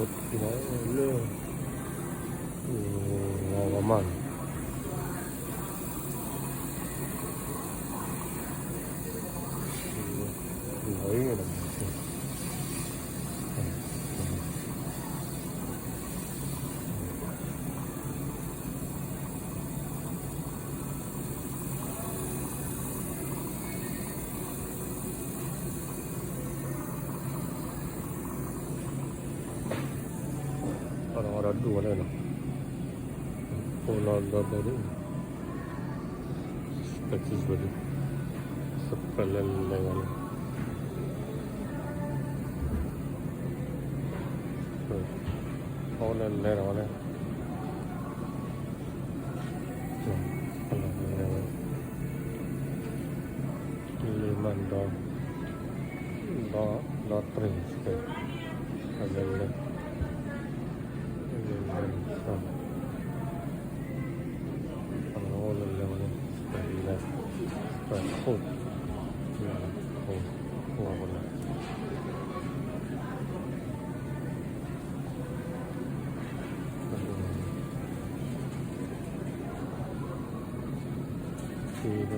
어떻게 와만 여행이란 말이지. Orang-orang dua lah nak. Orang baru Spetses baru Sepelan legal Orang legal orang Liman dog Lottery Ada Khôn khôn là khi mà